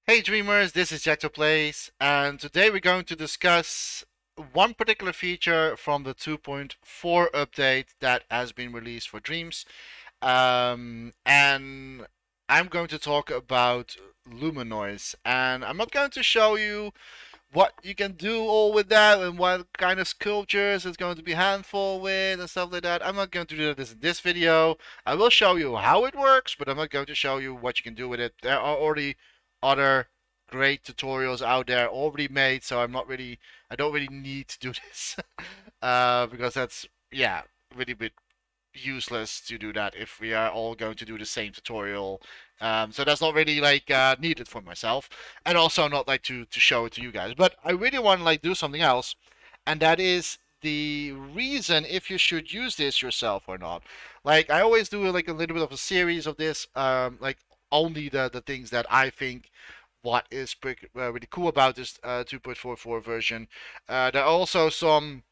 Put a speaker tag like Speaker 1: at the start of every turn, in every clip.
Speaker 1: Hey dreamers, this is Plays, and today we're going to discuss one particular feature from the 2.4 update that has been released for Dreams. And I'm going to talk about Luma noise, and I'm not going to show you what you can do all with that and what kind of sculptures it's going to be handful with and stuff like that. I'm not going to do this in this video. I will show you how it works, but I'm not going to show you what you can do with it. There are already other great tutorials out there already made, so I don't really need to do this because that's, yeah, really bit useless to do that if we are all going to do the same tutorial. So that's not really like needed for myself, and also not like to show it to you guys. But I really want to like do something else, and that is the reason if you should use this yourself or not. Like I always do like a little bit of a series of this, like only the things that I think what is pretty, really cool about this 2.44 version. There are also some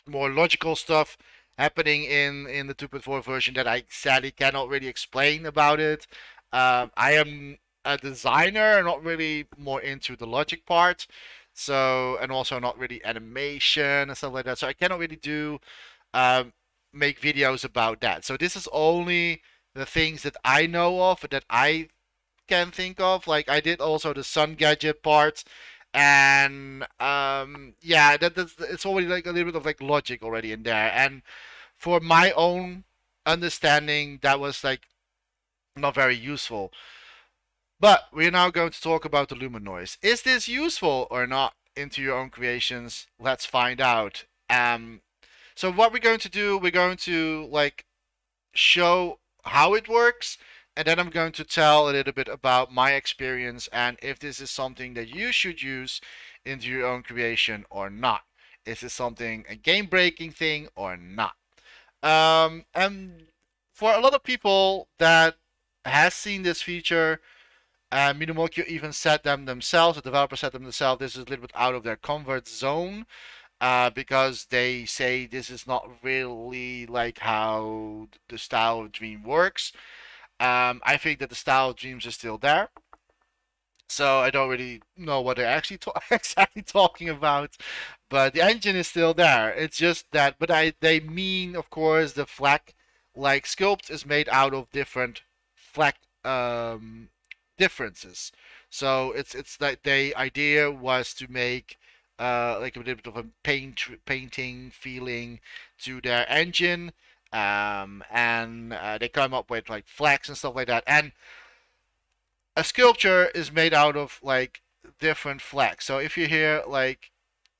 Speaker 1: more logical stuff happening in the 2.4 version that I sadly cannot really explain about it. I am a designer, not really more into the logic part, so and also not really animation and stuff like that. So I cannot really do um, make videos about that. So this is only the things that I know of that I can think of. Like I did also the sun gadget part, and yeah, that's it's already like a little bit of like logic already in there. And for my own understanding, that was like not very useful. But we're now going to talk about the Luma noise. Is this useful or not into your own creations? Let's find out. So what we're going to do, we're going to like show how it works, and then I'm going to tell a little bit about my experience and if this is something that you should use into your own creation or not. Is this something a game breaking thing or not? And for a lot of people that has seen this feature, Minimoku even said them themselves, the developer said them themselves, this is a little bit out of their comfort zone. Because they say this is not really like how the style of Dream works. I think that the style of Dreams is still there, so I don't really know what they're actually exactly talking about. But the engine is still there. It's just that, but they mean, of course, the FLAC, like Sculpt, is made out of different FLAC differences. So it's like the idea was to make like a little bit of a painting feeling to their engine, and they come up with like flags and stuff like that. And a sculpture is made out of like different flags. So if you here like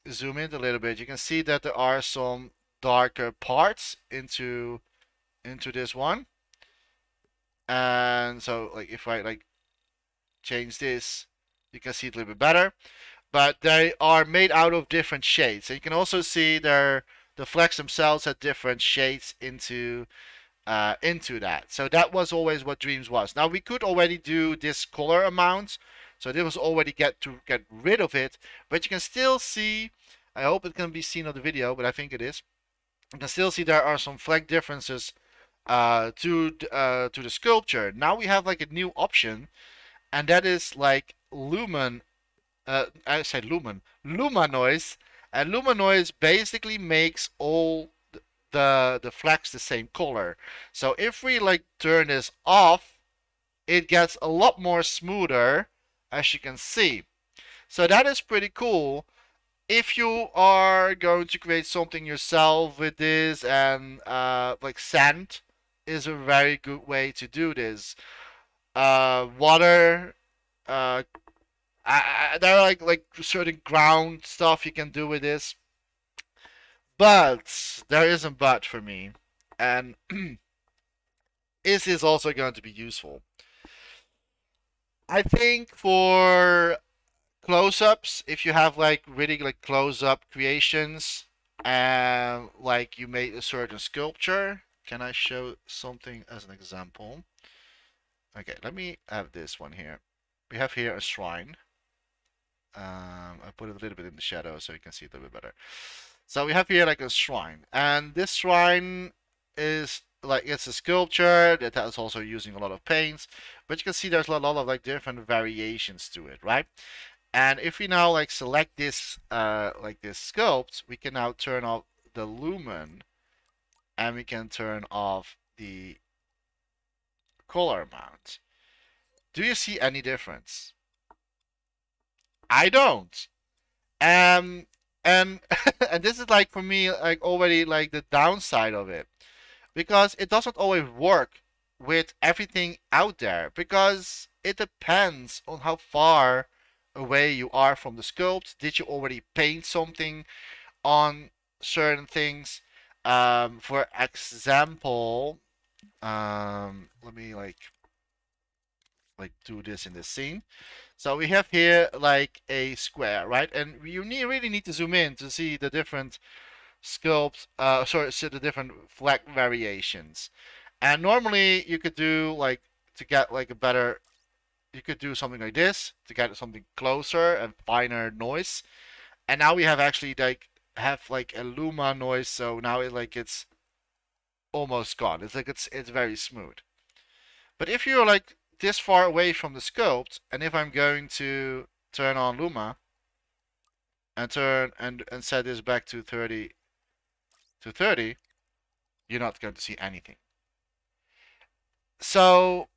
Speaker 1: zoom in a little bit, you can see that there are some darker parts into this one. And so like if I like change this, you can see it a little bit better. But they are made out of different shades. And you can also see the flecks themselves have different shades into that. So that was always what Dreams was. Now we could already do this color amount, so this was already get rid of it, but you can still see. I hope it can be seen on the video, but I think it is. You can still see there are some fleck differences to the sculpture. Now we have like a new option, and that is like lumen. I said lumen, Luma noise, and Luma noise basically makes all the flags the same color. So if we like turn this off, it gets a lot more smoother, as you can see. So that is pretty cool. If you are going to create something yourself with this, and like sand is a very good way to do this. Water, there are like certain ground stuff you can do with this, but there isn't but for me. And is this also going to be useful? I think for close-ups, if you have like really like close-up creations and like you made a certain sculpture, can I show something as an example? Okay, let me have this one here. We have here a shrine. I put it a little bit in the shadow so you can see it a little bit better. So we have here like a shrine, and this shrine is like it's a sculpture that is also using a lot of paints, but you can see there's a lot of like different variations to it, right? And if we now like select this like this sculpt, we can now turn off the lumen, and we can turn off the color amount. Do you see any difference? I don't. Um, and and this is like for me like already like the downside of it, because it doesn't always work with everything out there, because it depends on how far away you are from the sculpt. Did you already paint something on certain things? For example, let me like do this in this scene. So we have here like a square, right? And you really need to zoom in to see the different sculpt, sorry, see the different flag variations. And normally you could do like, to get like a better, you could do something like this to get something closer and finer noise. And now we have actually like have like a Luma noise, so now it's almost gone. It's like it's very smooth. But if you're like this far away from the sculpt, and if I'm going to turn on Luma and turn and set this back to 30 to 30, you're not going to see anything. So,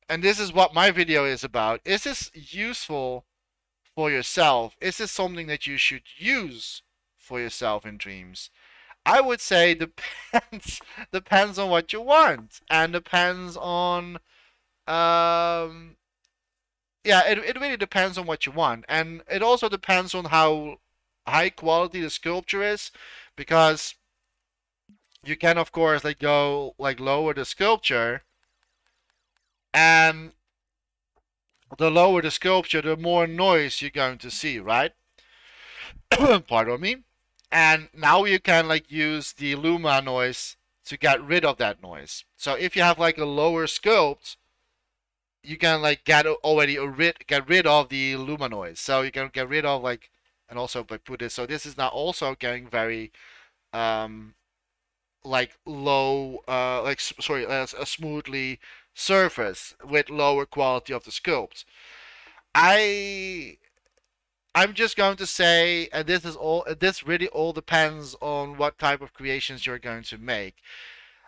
Speaker 1: and this is what my video is about. Is this useful for yourself? Is this something that you should use for yourself in dreams? I would say depends depends on what you want, and depends on yeah, it really depends on what you want, and it also depends on how high quality the sculpture is, because you can of course like go like lower the sculpture, and the lower the sculpture, the more noise you're going to see, right? Pardon me. And now you can like use the Luma noise to get rid of that noise. So if you have like a lower sculpt, you can like get rid of the Luma noise. So you can get rid of like, and also like put this. So this is now also getting very like low, like sorry, a smoothly surface with lower quality of the sculpt. I I'm just going to say, and this is all. This really all depends on what type of creations you're going to make.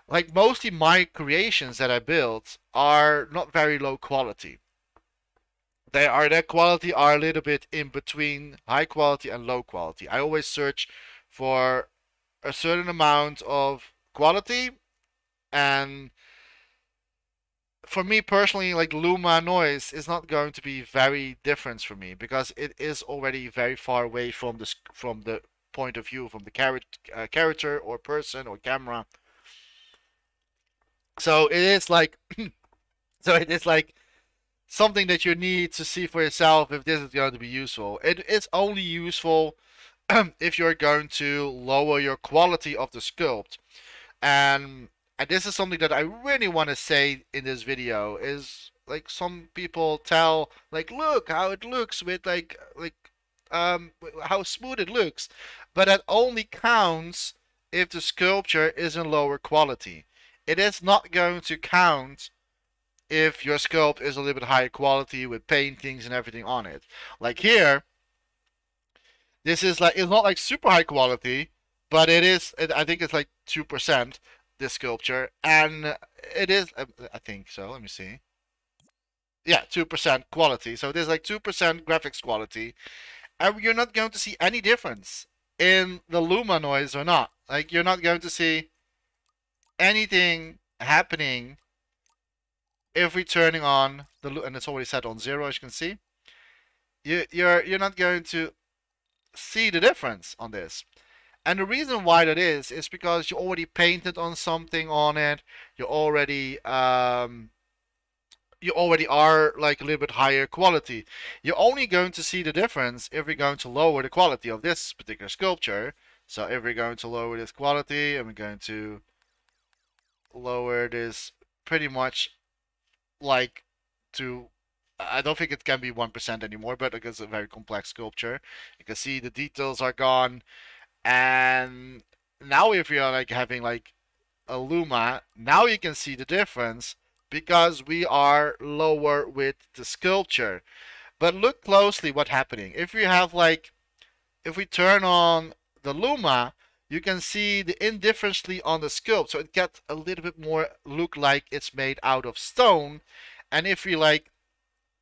Speaker 1: Like mostly my creations that I built are not very low quality. Their quality are a little bit in between high quality and low quality. I always search for a certain amount of quality, and for me personally, like Luma noise is not going to be very different for me, because it is already very far away from the point of view from the character or person or camera. So it is like so it is like something that you need to see for yourself if this is going to be useful. It is only useful if you're going to lower your quality of the sculpt. And and this is something that I really want to say in this video is like some people tell like look how it looks with um how smooth it looks, but that only counts if the sculpture is in lower quality. It is not going to count if your sculpt is a little bit higher quality with paintings and everything on it. Like here, this is like, it's not like super high quality, but it is. I think it's like 2%, this sculpture, and it is. I think so. Let me see. Yeah, 2% quality. So there's like 2% graphics quality, and you're not going to see any difference in the Luma noise or not. Like you're not going to see anything happening if we're turning on the, and it's already set on 0, as you can see. You're not going to see the difference on this. And the reason why that is because you already painted on something on it. You already are like a little bit higher quality. You're only going to see the difference if we're going to lower the quality of this particular sculpture. So if we're going to lower this quality, and we're going to lower this pretty much like to, I don't think it can be 1% anymore, but because it's a very complex sculpture, you can see the details are gone. And now if you're like having like a Luma, now you can see the difference because we are lower with the sculpture. But look closely what's happening. If we have like, if we turn on the Luma, you can see the indifferently on the sculpt. So it gets a little bit more look like it's made out of stone. And if we like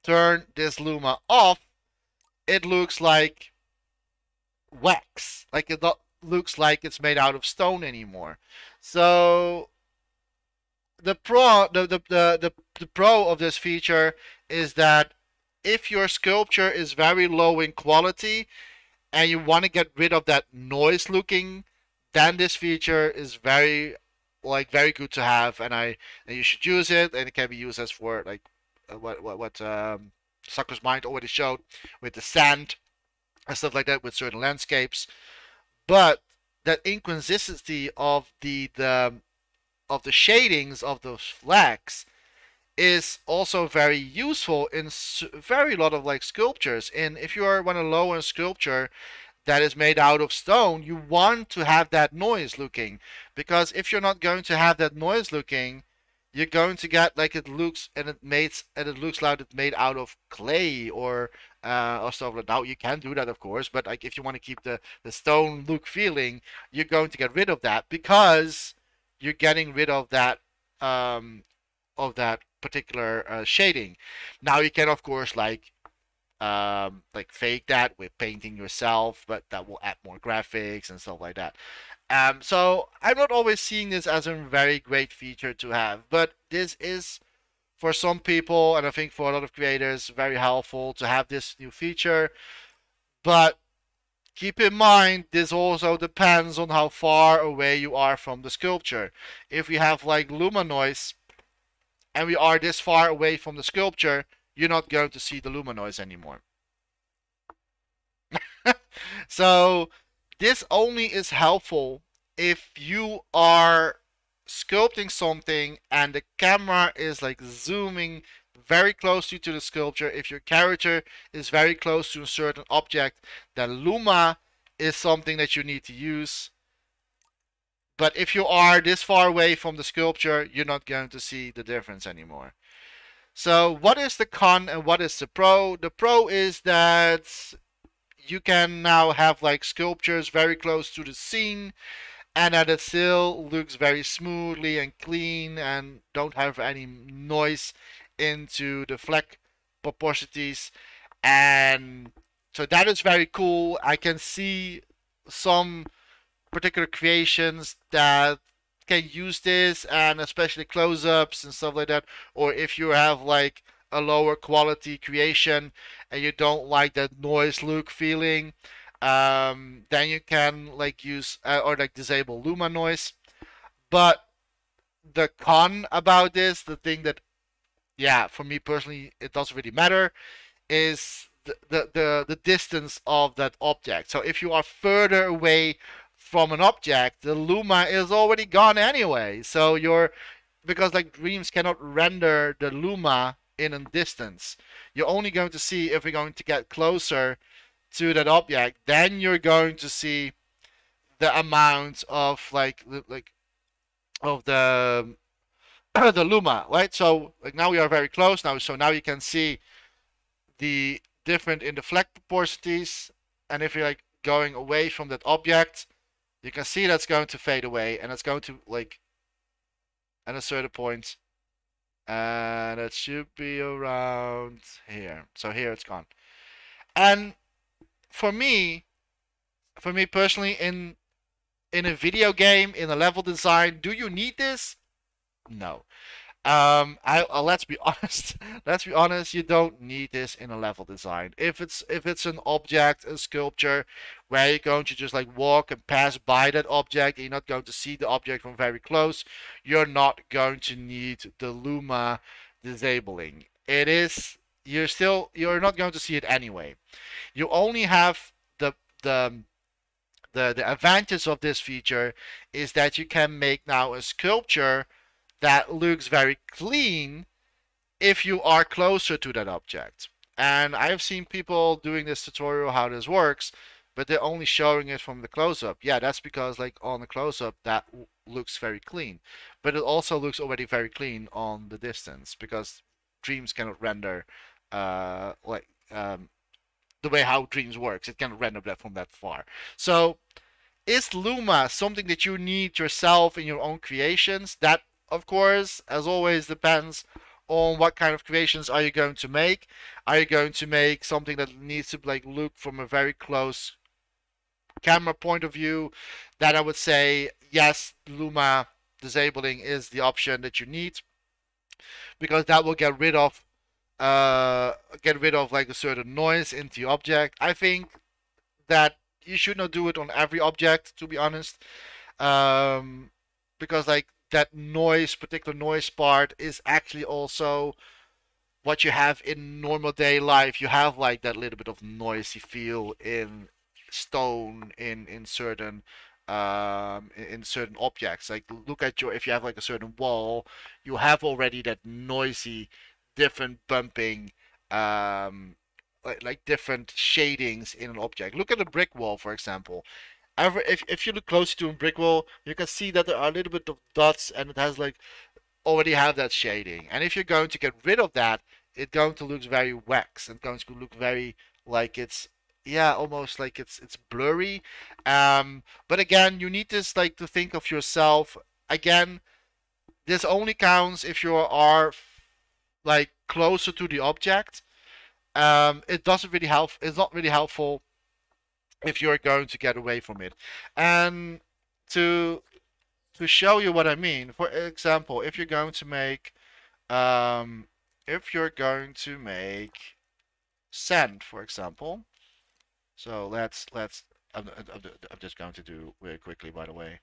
Speaker 1: turn this Luma off, it looks like wax. Like it looks like it's made out of stone anymore. So the pro of this feature is that if your sculpture is very low in quality and you want to get rid of that noise looking, then this feature is very good to have, and you should use it, and it can be used as for like what Sucker's Mind already showed with the sand and stuff like that with certain landscapes. But that inconsistency of the shadings of those flags is also very useful in very lot of like sculptures. And if you are want a low-end sculpture that is made out of stone, you want to have that noise looking, because if you're not going to have that noise looking, you're going to get like it looks and it looks like it's made out of clay or stuff like that. Now you can do that, of course, but like if you want to keep the stone look feeling, you're going to get rid of that because you're getting rid of that particular shading. Now you can of course like fake that with painting yourself, but that will add more graphics and stuff like that. So I'm not always seeing this as a very great feature to have, but this is for some people, and I think for a lot of creators, very helpful to have this new feature. But keep in mind, this also depends on how far away you are from the sculpture. If we have like Luma noise, and we are this far away from the sculpture, you're not going to see the Luma noise anymore. So this only is helpful if you are sculpting something and the camera is like zooming very closely to the sculpture. If your character is very close to a certain object, then Luma is something that you need to use. But if you are this far away from the sculpture, you're not going to see the difference anymore. So what is the con and what is the pro? The pro is that you can now have like sculptures very close to the scene, and that it still looks very smoothly and clean and don't have any noise into the flag proportions. And so that is very cool. I can see some particular creations that can use this, and especially close-ups and stuff like that. Or if you have like a lower quality creation and you don't like that noise look feeling, then you can like use or like disable Luma noise. But the con about this, the thing that, yeah, for me personally, it doesn't really matter, is the distance of that object. So if you are further away from an object, the Luma is already gone anyway. So because like Dreams cannot render the Luma in a distance. You're only going to see if we're going to get closer to that object, then you're going to see the amount of of the the Luma, right? So like now we are very close now, so now you can see the different in the flag proportions, and if you're like going away from that object, you can see that's going to fade away, and it's going to like at a certain point, and it should be around here. So here it's gone. And for me personally, in a video game, in a level design, do you need this? No. Let's be honest. Let's be honest. You don't need this in a level design. If it's an object, a sculpture, where you're going to just like walk and pass by that object, and you're not going to see the object from very close, you're not going to need the Luma disabling. You're not going to see it anyway. You only have the advantage of this feature is that you can make now a sculpture that looks very clean if you are closer to that object. And I've seen people doing this tutorial how this works, but they're only showing it from the close-up. Yeah, that's because like on the close-up that looks very clean, but it also looks already very clean on the distance because Dreams cannot render like the way how Dreams works. It cannot render that from that far. So is Luma something that you need yourself in your own creations? That, of course, as always, depends on what kind of creations are you going to make. Are you going to make something that needs to like look from a very close camera point of view? That I would say yes, Luma disabling is the option that you need because that will get rid of like a certain noise into the object. I think that you should not do it on every object, to be honest, um, because like that particular noise part is actually also what you have in normal day life. You have like that little bit of noisy feel in stone in certain in certain objects. Like look at your if you have like a certain wall, you have already that noisy, different bumping, like different shadings in an object. Look at a brick wall, for example. If you look close to a brick wall, you can see that there are a little bit of dots, and it has like already have that shading. And if you're going to get rid of that, it's going to look very wax and going to look very like it's yeah almost like it's blurry. But again, you need this like to think of yourself. Again, this only counts if you are like closer to the object. It doesn't really help. It's not really helpful if you're going to get away from it. And to show you what I mean, for example, if you're going to make sand, for example. So let's I'm just going to do very quickly, by the way,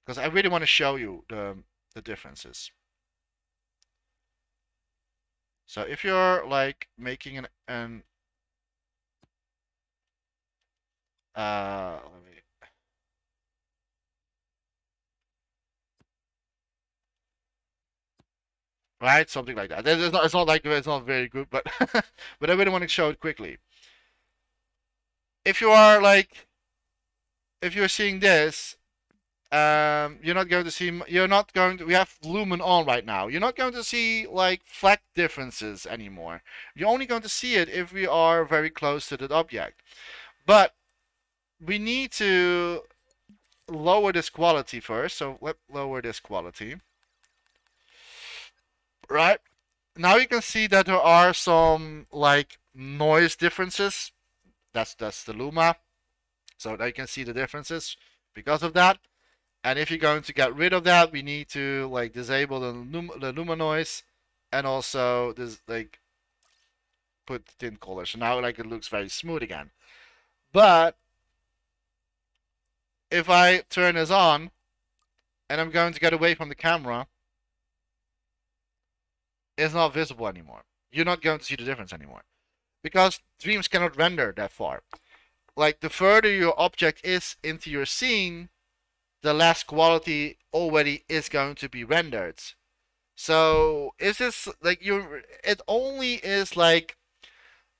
Speaker 1: because I really want to show you the differences. So if you're like making an let me right something like that. It's not like it's not very good, but but I really want to show it quickly. If you are like if you're seeing this, you're not going to see. You're not going to. We have Lumen on right now. You're not going to see like flag differences anymore. You're only going to see it if we are very close to that object. But we need to lower this quality first. So let's lower this quality. Right now you can see that there are some like noise differences. That's the Luma. So now you can see the differences because of that. And if you're going to get rid of that, we need to like disable the Luma noise, and also this like put tint color. So now like it looks very smooth again. But if I turn this on, and I'm going to get away from the camera, it's not visible anymore. You're not going to see the difference anymore because Dreams cannot render that far. Like the further your object is into your scene, the less quality already is going to be rendered. So is this like it only is like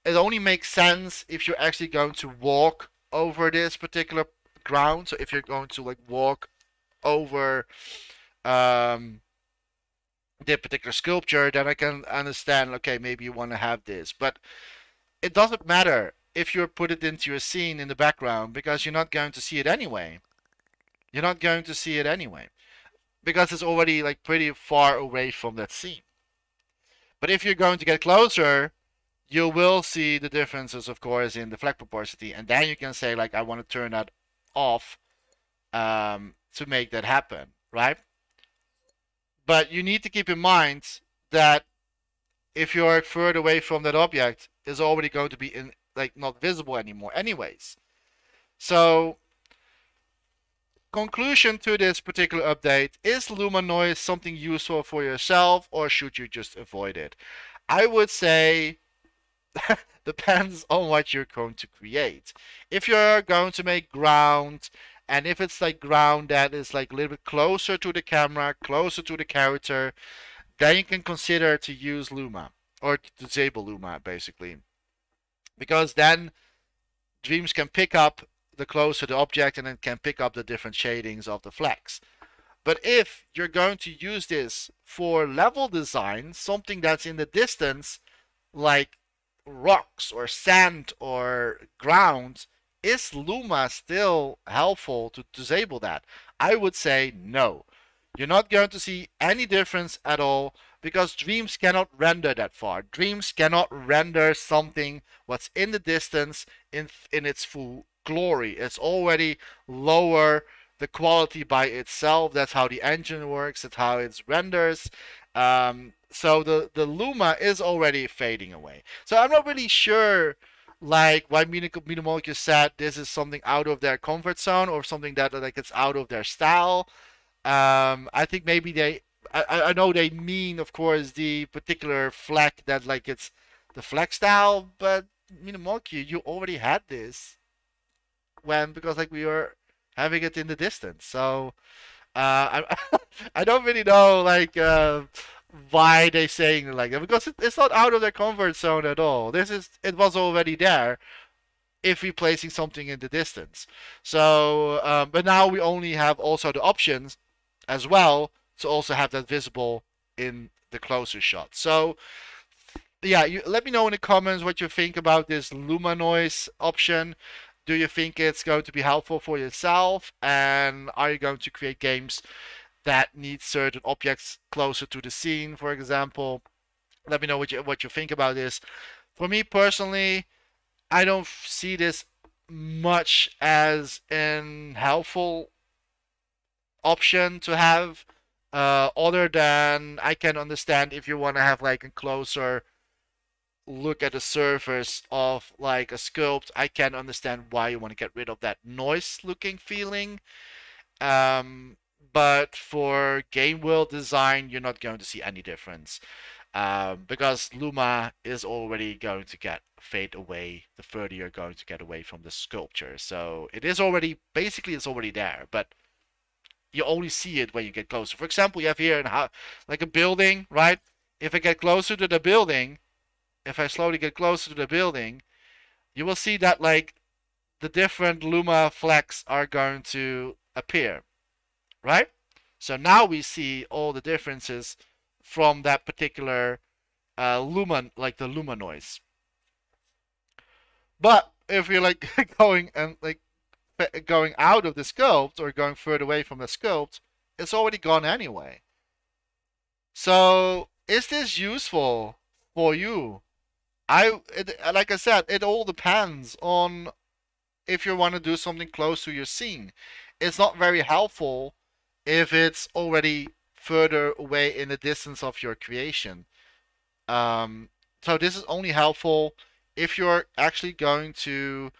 Speaker 1: it only makes sense if you're actually going to walk over this particular ground. So if you're going to like walk over the particular sculpture, then I can understand, okay, maybe you want to have this. But it doesn't matter if you put it into your scene in the background because you're not going to see it anyway. You're not going to see it anyway because it's already like pretty far away from that scene. But if you're going to get closer, you will see the differences, of course, in the flag proportionality, and then you can say like I want to turn that off to make that happen, right? But you need to keep in mind that if you're further away from that object, it's already going to be in like not visible anymore anyways. So conclusion to this particular update, is Luma noise something useful for yourself or should you just avoid it? I would say depends on what you're going to create. If you're going to make ground, and if it's like ground that is like a little bit closer to the camera, closer to the character, then you can consider to use Luma or to disable Luma basically, because then Dreams can pick up the closer the object, and then can pick up the different shadings of the flex. But if you're going to use this for level design, something that's in the distance, like rocks or sand or ground, is Luma still helpful to disable that? I would say no. You're not going to see any difference at all because Dreams cannot render that far. Dreams cannot render something what's in the distance in its full glory. It's already lower the quality by itself. That's how the engine works. That's how it renders. So the Luma is already fading away. So I'm not really sure like why Molecule said this is something out of their comfort zone or something that like it's out of their style. I think maybe I know they mean, of course, the particular fleck that like it's the fleck style, but Molecule, you already had this because like we were having it in the distance. So I I don't really know like why they saying it like that because it's not out of their comfort zone at all. It was already there if we're placing something in the distance. So but now we only have also the options as well to also have that visible in the closer shot. So yeah, let me know in the comments what you think about this Luma noise option. Do you think it's going to be helpful for yourself? And are you going to create games that need certain objects closer to the scene, for example? Let me know what you think about this. For me personally, I don't see this much as an helpful option to have, other than I can understand if you want to have like a closer look at the surface of like a sculpt. I can understand why you want to get rid of that noise looking feeling. But for game world design, you're not going to see any difference. Because Luma is already going to fade away the further you're going to get away from the sculpture. So it is already, basically it's already there, but you only see it when you get closer. For example, you have here like a building, right? If I get closer to the building, if I slowly get closer to the building, you will see that like the different Luma flecks are going to appear, right? So now we see all the differences from that particular Luma, like the Luma noise. But if you're like going out of the sculpt or going further away from the sculpt, it's already gone anyway. So is this useful for you? Like I said, it all depends on if you want to do something close to your scene. It's not very helpful if it's already further away in the distance of your creation. So this is only helpful if you're actually going to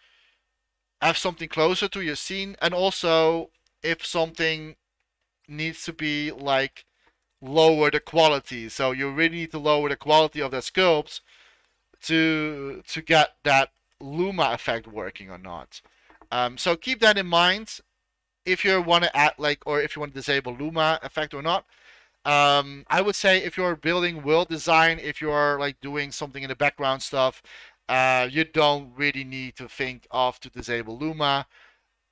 Speaker 1: have something closer to your scene, and also if something needs to be like lower the quality. So you really need to lower the quality of the sculpts to get that Luma effect working or not. So keep that in mind if you want to add or if you want to disable Luma effect or not. I would say if you're building world design, if you're like doing something in the background stuff, you don't really need to think of to disable Luma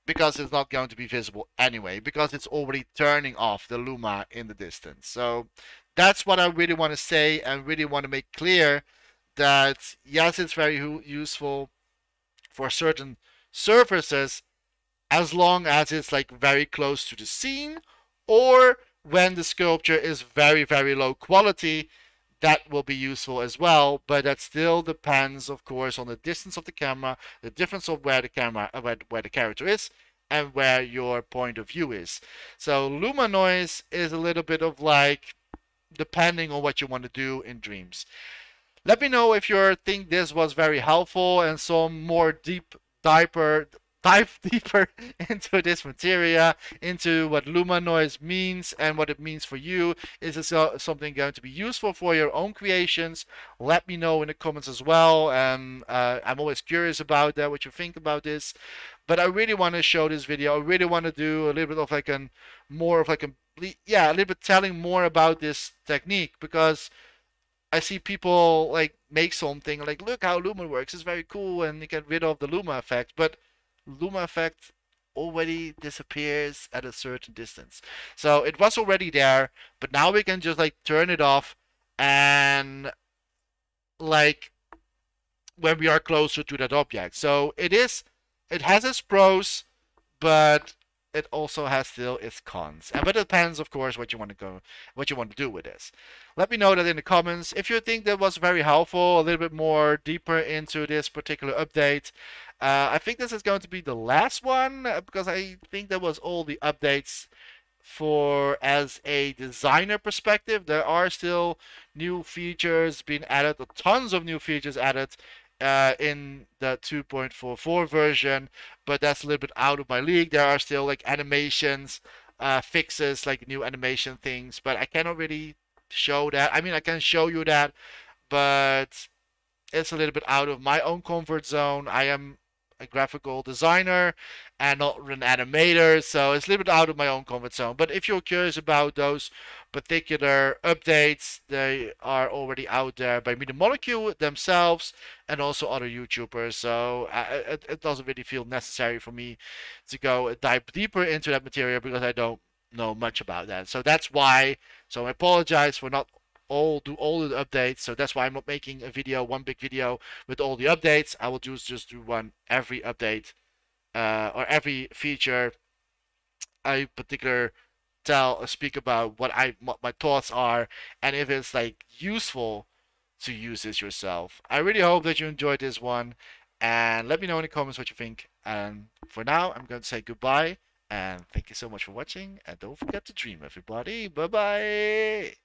Speaker 1: because it's not going to be visible anyway, because it's already turning off the Luma in the distance. So that's what I really want to say and really want to make clear, that yes, it's very useful for certain surfaces as long as it's like very close to the scene, or when the sculpture is very, very low quality, that will be useful as well. But that still depends, of course, on the distance of the camera, the difference of where the character is, and where your point of view is. So Luma noise is a little bit of like depending on what you want to do in Dreams. Let me know if you think this was very helpful and some more dive deeper into this materia, into what Luma noise means and what it means for you. Is this something going to be useful for your own creations? Let me know in the comments as well. I'm always curious about that, what you think about this. But I really want to show this video. I really want to do a little bit of like a little bit telling more about this technique, because I see people like make something like, look how Luma works, it's very cool and you get rid of the Luma effect, but Luma effect already disappears at a certain distance. So it was already there, but now we can just like turn it off and like when we are closer to that object. So it has its pros, but it also has still its cons. And but it depends, of course, what you want to do with this. Let me know that in the comments if you think that was very helpful, a little bit more deeper into this particular update. I think this is going to be the last one because I think that was all the updates for as a designer perspective. There are still new features being added, tons of new features added in the 2.44 version, but that's a little bit out of my league. There are still like animations, fixes, like new animation things, but I cannot really show that. I mean, I can show you that, but it's a little bit out of my own comfort zone. I am a graphical designer and not an animator, so it's a little bit out of my own comfort zone. But if you're curious about those particular updates, they are already out there by Media Molecule themselves and also other YouTubers. So it doesn't really feel necessary for me to go dive deeper into that material because I don't know much about that. So that's why. So I apologize for not do all the updates. So that's why I'm not making a video, one big video with all the updates. I will just do one every update or every feature. I particular speak about what my thoughts are and if it's like useful to use this yourself. I really hope that you enjoyed this one and let me know in the comments what you think. And for now, I'm going to say goodbye and thank you so much for watching and don't forget to dream, everybody. Bye bye.